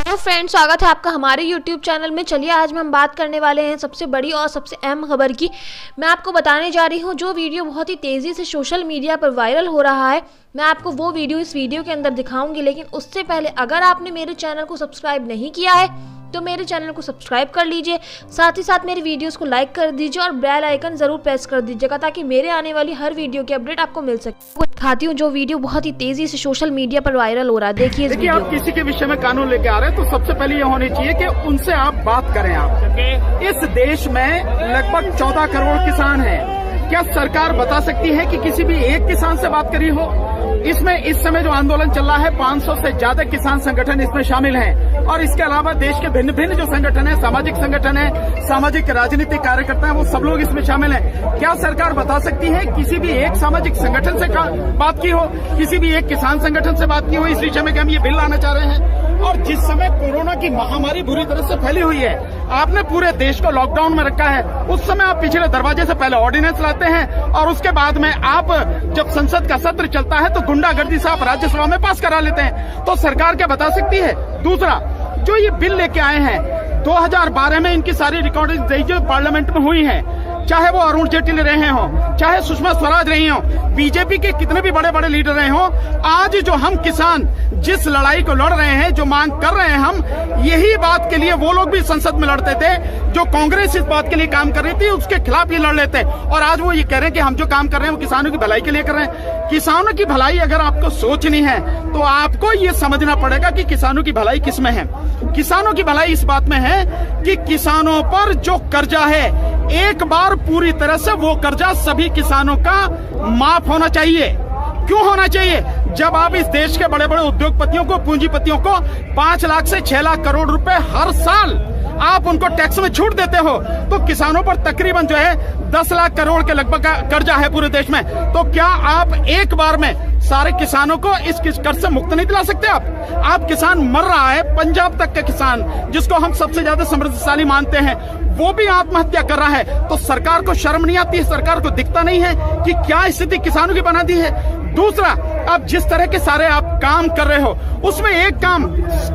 Hello friends, स्वागत है आपका हमारे यूट्यूब चैनल में। चलिए आज हम बात करने वाले हैं सबसे बड़ी और सबसे अहम खबर की। मैं आपको बताने जा रही हूं जो वीडियो बहुत ही तेज़ी से सोशल मीडिया पर वायरल हो रहा है। मैं आपको वो वीडियो इस वीडियो के अंदर दिखाऊंगी, लेकिन उससे पहले अगर आपने मेरे चैनल को सब्सक्राइब नहीं किया है तो मेरे चैनल को सब्सक्राइब कर लीजिए, साथ ही साथ मेरी वीडियोस को लाइक कर दीजिए और बेल आइकन ज़रूर प्रेस कर दीजिएगा ताकि मेरे आने वाली हर वीडियो की अपडेट आपको मिल सके। आपको दिखाती हूँ जो वीडियो बहुत ही तेज़ी से सोशल मीडिया पर वायरल हो रहा है। देखिए आप किसी के विषय में कानून लेके आ रहे हैं तो सबसे पहले ये होनी चाहिए कि उनसे आप बात करें। आप इस देश में लगभग 14 करोड़ किसान हैं। क्या सरकार बता सकती है कि किसी भी एक किसान से बात करी हो? इसमें इस समय जो आंदोलन चल रहा है 500 से ज्यादा किसान संगठन इसमें शामिल हैं और इसके अलावा देश के भिन्न भिन्न जो संगठन है, सामाजिक संगठन है, सामाजिक राजनीतिक कार्यकर्ता है, वो सब लोग इसमें शामिल हैं। क्या सरकार बता सकती है किसी भी एक सामाजिक संगठन से बात की हो, किसी भी एक किसान संगठन से बात की हो इस विषय में कि हम ये बिल लाना चाह रहे हैं? और जिस समय कोरोना की महामारी बुरी तरह से फैली हुई है, आपने पूरे देश को लॉकडाउन में रखा है, उस समय आप पिछले दरवाजे से पहले ऑर्डिनेंस लाते हैं और उसके बाद में आप जब संसद का सत्र चलता है तो गुंडागर्दी से आप राज्यसभा में पास करा लेते हैं। तो सरकार क्या बता सकती है? दूसरा, जो ये बिल लेके आए हैं 2012 में इनकी सारी रिकॉर्डिंग जो पार्लियामेंट में हुई है, चाहे वो अरुण जेटली रहे हों, चाहे सुषमा स्वराज रही हों, बीजेपी के कितने भी बड़े बड़े लीडर रहे हों, आज जो हम किसान जिस लड़ाई को लड़ रहे हैं, जो मांग कर रहे हैं, हम यही बात के लिए वो लोग भी संसद में लड़ते थे। जो कांग्रेस इस बात के लिए काम कर रही थी उसके खिलाफ ये लड़ लेते और आज वो ये कह रहे हैं कि हम जो काम कर रहे हैं वो किसानों की भलाई के लिए कर रहे हैं। किसानों की भलाई अगर आपको सोचनी है तो आपको ये समझना पड़ेगा कि किसानों की भलाई किसमें है। किसानों की भलाई इस बात में है कि किसानों पर जो कर्जा है एक बार पूरी तरह से वो कर्जा सभी किसानों का माफ होना चाहिए। क्यों होना चाहिए? जब आप इस देश के बड़े बड़े उद्योगपतियों को, पूंजीपतियों को 5 लाख से 6 लाख करोड़ रुपए हर साल आप उनको टैक्स में छूट देते हो, तो किसानों पर तकरीबन जो है 10 लाख करोड़ के लगभग कर्जा है पूरे देश में। तो क्या आप एक बार में सारे किसानों को इस कर्ज से मुक्त नहीं दिला सकते? आप किसान मर रहा है, पंजाब तक का किसान जिसको हम सबसे ज्यादा समृद्धशाली मानते हैं वो भी आत्महत्या कर रहा है। तो सरकार को शर्म नहीं आती है? सरकार को दिखता नहीं है कि क्या स्थिति किसानों की बना दी है? दूसरा, अब जिस तरह के सारे आप काम कर रहे हो उसमें एक काम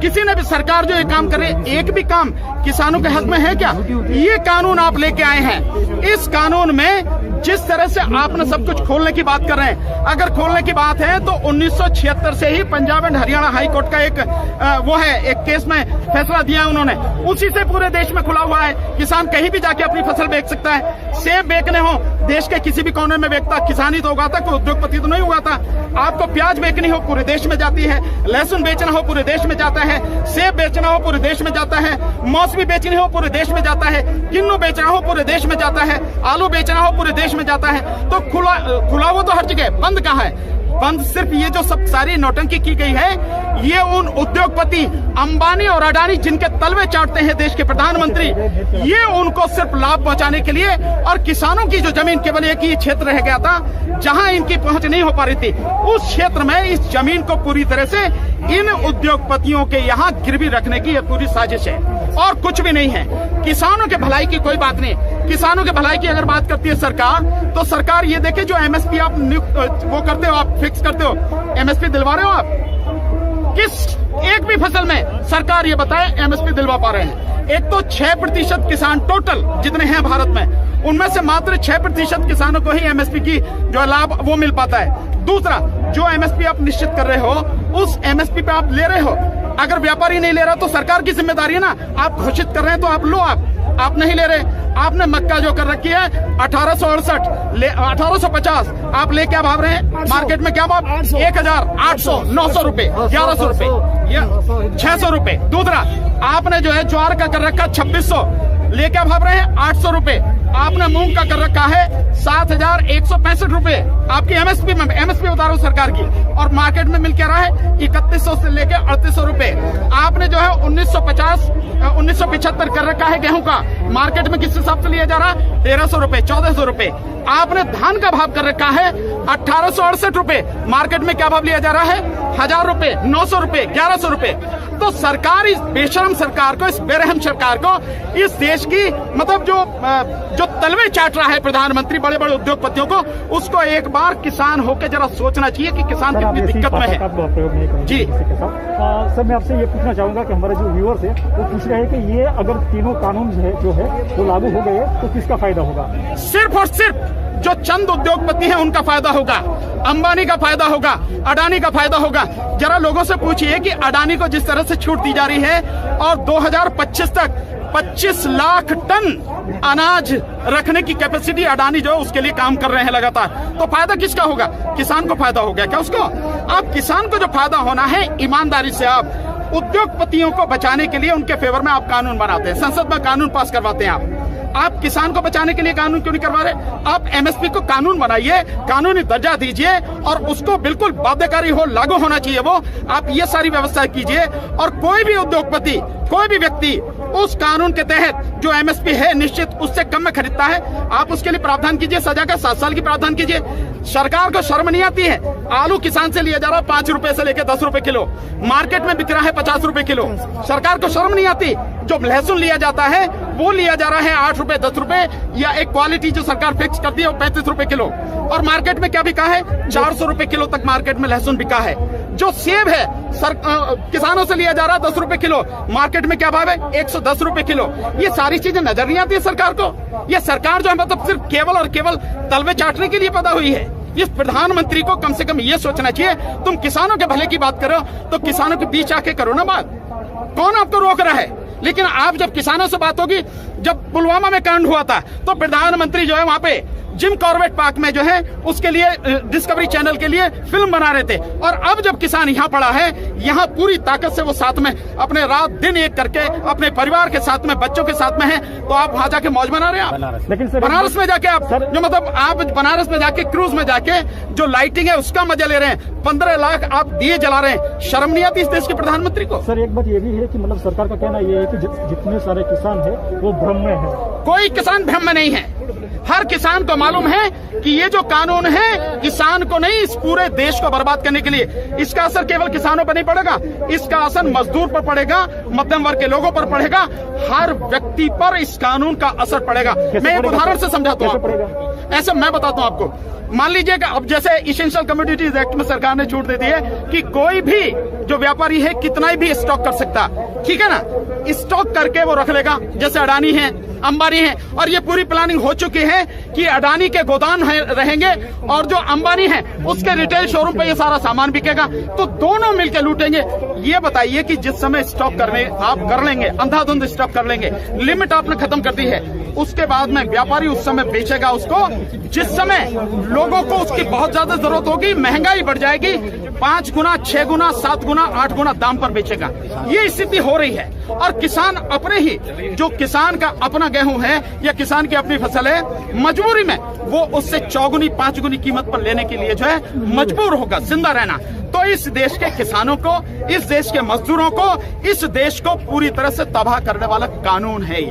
किसी ने भी, सरकार जो ये काम कर रही है, एक भी काम किसानों के हक में है क्या? ये कानून आप लेके आए हैं, इस कानून में जिस तरह से आपने सब कुछ खोलने की बात कर रहे हैं, अगर खोलने की बात है तो 1976 से ही Punjab and Haryana high court का एक केस में फैसला दिया है उन्होंने, उसी से पूरे देश में खुला हुआ है। किसान कहीं भी जाके अपनी फसल बेच सकता है। सेब बेचने हो देश के किसी भी कोने में बेचता, किसान ही तो उगाता, कोई उद्योगपति तो नहीं उगाता। आपको प्याज बेचनी हो पूरे देश में जाती है, लहसुन बेचना हो पूरे देश में जाता है, सेब बेचना हो पूरे देश में जाता है, मौसमी बेचनी हो पूरे देश में जाता है, किन्नू बेचना हो पूरे देश में जाता है, आलू बेचना हो पूरे देश में जाता है। तो खुला वो तो हर जगह, बंद कहाँ है? बंद सिर्फ ये जो सब सारी नौटंकी की गई है, ये उन उद्योगपति अंबानी और अडानी जिनके तलवे चाटते हैं देश के प्रधानमंत्री, ये उनको सिर्फ लाभ पहुंचाने के लिए, और किसानों की जो जमीन केवल एक ही क्षेत्र रह गया था जहां इनकी पहुंच नहीं हो पा रही थी, उस क्षेत्र में इस जमीन को पूरी तरह से इन उद्योगपतियों के यहाँ गिरवी रखने की यह पूरी साजिश है और कुछ भी नहीं है। किसानों के भलाई की कोई बात नहीं। किसानों के भलाई की अगर बात करती है सरकार, तो सरकार ये देखे जो एमएसपी आप वो करते हो, आप फिक्स करते हो, एमएसपी दिलवा रहे हो आप? किस एक भी फसल में सरकार ये बताए एमएसपी दिलवा पा रहे हैं? एक तो 6% किसान टोटल जितने हैं भारत में, उनमें से मात्र 6% किसानों को ही एमएसपी की जो लाभ वो मिल पाता है। दूसरा, जो एमएसपी आप निश्चित कर रहे हो उस एमएसपी पे आप ले रहे हो, अगर व्यापारी नहीं ले रहा तो सरकार की जिम्मेदारी है ना। आप घोषित कर रहे हैं तो आप लो, आप नहीं ले रहे। आपने मक्का जो कर रखी है 1868 1850, आप ले क्या भाव रहे हैं मार्केट में? क्या भाव? 1800, 900 रुपए, 1100 रुपए, 600 रुपए। दूसरा, आपने जो है ज्वार का कर रखा 2600, ले क्या भाव रहे हैं? 800 रुपए। आपने मूंग का कर रखा है 7165 रुपए। आपकी एमएसपी बता रहा हूँ सरकार की, और मार्केट में मिल क्या रहा है 3100 से लेके 3800 रुपए। आपने जो है 1975 कर रखा है गेहूं का, मार्केट में किस हिसाब से लिया जा रहा है? 1300 रुपए, 1400 रुपए। आपने धान का भाव कर रखा है 1868 रुपए, मार्केट में क्या भाव लिया जा रहा है? 1000 रुपए, 900 रुपए, 1100 रुपए। तो सरकार, इस बेशरम सरकार को, इस बेरहम सरकार को, इस देश की मतलब जो तलवे चाट रहा है प्रधानमंत्री बड़े बड़े उद्योगपतियों को, उसको एक बार किसान होकर जरा सोचना चाहिए कि किसान कितनी दिक्कत में है। जी सर, मैं आपसे ये पूछना चाहूंगा कि हमारे जो व्यूअर्स है वो पूछ रहे हैं कि ये अगर तीनों कानून जो है वो लागू हो गए तो किसका फायदा होगा? सिर्फ और सिर्फ जो चंद उद्योगपति हैं उनका फायदा होगा, अंबानी का फायदा होगा, अडानी का फायदा होगा। जरा लोगों से पूछिए कि अडानी को जिस तरह से छूट दी जा रही है और 2025 तक 25 लाख टन अनाज रखने की कैपेसिटी अडानी जो है उसके लिए काम कर रहे हैं लगातार, तो फायदा किसका होगा? किसान को फायदा हो गया क्या उसको? अब किसान को जो फायदा होना है, ईमानदारी से आप उद्योगपतियों को बचाने के लिए उनके फेवर में आप कानून बनाते हैं, संसद में कानून पास करवाते हैं। आप किसान को बचाने के लिए कानून क्यों नहीं करवा रहे? आप एमएसपी को कानून बनाइए, कानूनी दर्जा दीजिए और उसको बिल्कुल बाध्यकारी हो, लागू होना चाहिए वो। आप ये सारी व्यवस्था कीजिए और कोई भी उद्योगपति, कोई भी व्यक्ति उस कानून के तहत जो एमएसपी है निश्चित उससे कम में खरीदता है, आप उसके लिए प्रावधान कीजिए, सजा का 7 साल की प्रावधान कीजिए। सरकार को शर्म नहीं आती है? आलू किसान से लिया जा रहा है 5 रुपए से लेकर 10 रुपए किलो, मार्केट में बिक रहा है 50 रुपए किलो। सरकार को शर्म नहीं आती? जो लहसुन लिया जाता है वो लिया जा रहा है 8 रुपए 10 रुपए, या एक क्वालिटी जो सरकार फिक्स करती है वो 35 रुपए किलो, और मार्केट में क्या बिका है? 400 रुपए किलो तक मार्केट में लहसुन बिका है। जो सेब है किसानों से लिया जा रहा है 10 रुपए किलो, मार्केट में क्या भाव है? 110 रुपए किलो। ये सारी चीजें नजर नहीं आती है सरकार को। ये सरकार जो है मतलब सिर्फ केवल और केवल तलवे चाटने के लिए पैदा हुई है। इस प्रधानमंत्री को कम से कम ये सोचना चाहिए, तुम किसानों के भले की बात करो तो किसानों के बीच आके करो ना बात। कौन आपको रोक रहा है? लेकिन आप जब किसानों से बात होगी, जब पुलवामा में कांड हुआ था तो प्रधानमंत्री जो है वहां पे जिम कॉर्बेट पार्क में जो है उसके लिए डिस्कवरी चैनल के लिए फिल्म बना रहे थे, और अब जब किसान यहाँ पड़ा है, यहाँ पूरी ताकत से वो साथ में अपने रात दिन एक करके अपने परिवार के साथ में, बच्चों के साथ में है, तो आप वहां जाके मौज बना रहे हैं आप। लेकिन बनारस में जाके आप जो मतलब आप बनारस में जाके क्रूज में जाके जो लाइटिंग है उसका मजा ले रहे हैं, 15 लाख आप दिए जला रहे हैं। शर्म नहीं आती इस देश के प्रधानमंत्री को? सर, एक बात ये भी है कि मतलब सरकार का कहना ये है कि जितने सारे किसान है वो भ्रम में है। कोई किसान भ्रम में नहीं है। हर किसान को मालूम है कि ये जो कानून है किसान को नहीं, इस पूरे देश को बर्बाद करने के लिए। इसका असर केवल किसानों पर नहीं पड़ेगा, इसका असर मजदूर पर पड़ेगा, मध्यम वर्ग के लोगों पर पड़ेगा, हर व्यक्ति पर इस कानून का असर पड़ेगा। मैं एक उदाहरण से समझाता हूँ, ऐसे मैं बताता हूँ आपको। मान लीजिए कि अब जैसे इसेंशियल कमोडिटीज एक्ट में सरकार ने छूट दे दी है कि कोई भी जो व्यापारी है कितना भी स्टॉक कर सकता, ठीक है ना, स्टॉक करके वो रख लेगा। जैसे अडानी है, अंबानी है, और ये पूरी प्लानिंग हो चुकी है कि अडानी के गोदाम रहेंगे और जो अंबानी है उसके रिटेल शोरूम पे ये सारा सामान बिकेगा, तो दोनों मिलकर लूटेंगे। ये बताइए कि जिस समय स्टॉक करने आप कर लेंगे, अंधाधुंध स्टॉक कर लेंगे, लिमिट आपने खत्म कर दी है, उसके बाद में व्यापारी उस समय बेचेगा उसको जिस समय लोगों को उसकी बहुत ज्यादा जरूरत होगी, महंगाई बढ़ जाएगी, 5 गुना, 6 गुना, 7 गुना, 8 गुना दाम पर बेचेगा। ये स्थिति हो रही है, और किसान अपने ही, जो किसान का अपना गेहूं है या किसान की अपनी फसल है, मजबूरी में वो उससे 4 गुनी 5 गुनी कीमत पर लेने के लिए जो है मजबूर होगा जिंदा रहना। तो इस देश के किसानों को, इस देश के मजदूरों को, इस देश को पूरी तरह से तबाह करने वाला कानून है ये।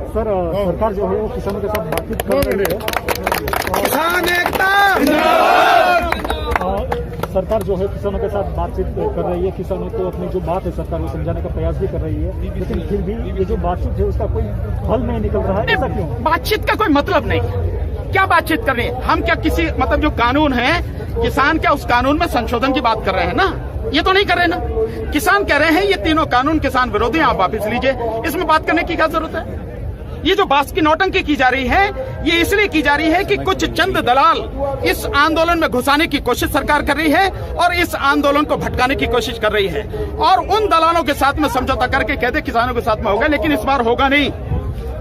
सर, सरकार जो है वो किसानों के साथ बातचीत कर रही है। किसान एकता, सरकार जो है किसानों के साथ बातचीत कर रही है, किसानों को अपनी जो बात है सरकार को समझाने का प्रयास भी कर रही है, लेकिन फिर भी ये जो बातचीत है उसका कोई हल नहीं निकल रहा है। ऐसा क्यों? बातचीत का कोई मतलब नहीं। क्या बातचीत कर रहे हैं हम? क्या किसी मतलब जो कानून है किसान, क्या उस कानून में संशोधन की बात कर रहे हैं ना? ये तो नहीं कर रहे ना। किसान कह रहे हैं ये तीनों कानून किसान विरोधी, आप वापस लीजिए, इसमें बात करने की क्या जरूरत है? ये जो बात की नौटंकी की जा रही है ये इसलिए की जा रही है कि कुछ चंद दलाल इस आंदोलन में घुसाने की कोशिश सरकार कर रही है और इस आंदोलन को भटकाने की कोशिश कर रही है, और उन दलालों के साथ में समझौता करके कहते किसानों के साथ में होगा, लेकिन इस बार होगा नहीं।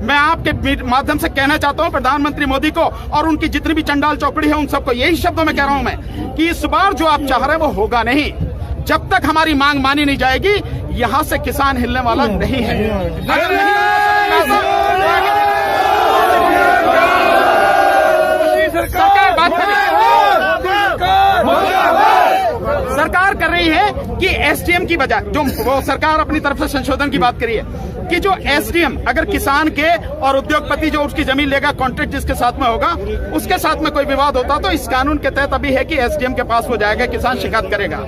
मैं आपके माध्यम से कहना चाहता हूं प्रधानमंत्री मोदी को और उनकी जितनी भी चंडाल चौकड़ी है उन सबको यही शब्दों में कह रहा हूं मैं कि इस बार जो आप चाह रहे हैं वो होगा नहीं। जब तक हमारी मांग मानी नहीं जाएगी यहां से किसान हिलने वाला नहीं है। अगर सरकार बात करेगी, सरकार कर रही है कि एसडीएम की बजाय, जो वो सरकार अपनी तरफ से संशोधन की बात करी है कि जो एसडीएम अगर किसान के और उद्योगपति जो उसकी जमीन लेगा, कॉन्ट्रैक्ट जिसके साथ में होगा, उसके साथ में कोई विवाद होता तो इस कानून के तहत अभी है कि एसडीएम के पास वो जाएगा, किसान शिकायत करेगा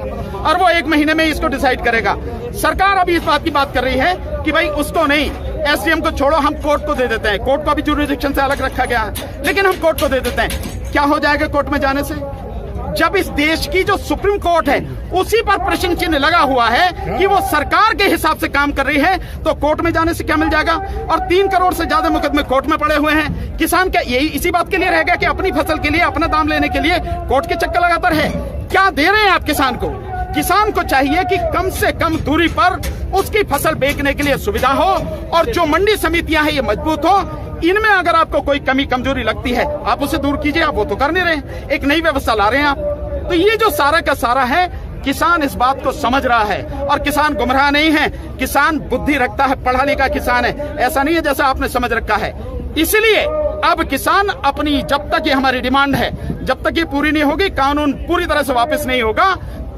और वो 1 महीने में इसको डिसाइड करेगा। सरकार अभी इस बात की बात कर रही है कि भाई उसको नहीं, एसडीएम को छोड़ो, हम कोर्ट को दे देते हैं। कोर्ट को अभी जुरिडिक्शन से अलग रखा गया है, लेकिन हम कोर्ट को दे देते हैं। क्या हो जाएगा कोर्ट में जाने से? जब इस देश की जो सुप्रीम कोर्ट है उसी पर प्रश्न चिन्ह लगा हुआ है कि वो सरकार के हिसाब से काम कर रही है, तो कोर्ट में जाने से क्या मिल जाएगा? और 3 करोड़ से ज्यादा मुकदमे कोर्ट में पड़े हुए हैं। किसान क्या यही इसी बात के लिए रह गया कि अपनी फसल के लिए अपना दाम लेने के लिए कोर्ट के चक्कर लगातार है? क्या दे रहे हैं आप किसान को? किसान को चाहिए कि कम से कम दूरी पर उसकी फसल बेचने के लिए सुविधा हो और जो मंडी समितियां हैं ये मजबूत हो। इनमें अगर आपको कोई कमी कमजोरी लगती है आप उसे दूर कीजिए, आप वो तो कर नहीं रहे, एक नई व्यवस्था ला रहे हैं आप। तो ये जो सारा का सारा है, किसान इस बात को समझ रहा है और किसान गुमराह नहीं है, किसान बुद्धि रखता है, पढ़ा लिखा किसान है, ऐसा नहीं है जैसा आपने समझ रखा है। इसलिए अब किसान अपनी, जब तक ये हमारी डिमांड है, जब तक ये पूरी नहीं होगी, कानून पूरी तरह से वापस नहीं होगा,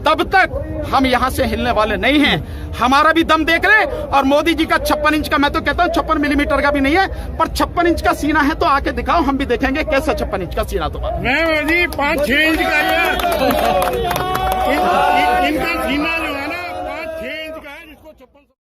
तब तक हम यहां से हिलने वाले नहीं हैं। हमारा भी दम देख ले। और मोदी जी का 56 इंच का, मैं तो कहता हूं 56 मिलीमीटर का भी नहीं है, पर 56 इंच का सीना है तो आके दिखाओ, हम भी देखेंगे कैसा 56 इंच का सीना। तो मैं मोदी 5-6 इंच का इनका सीना जो है ना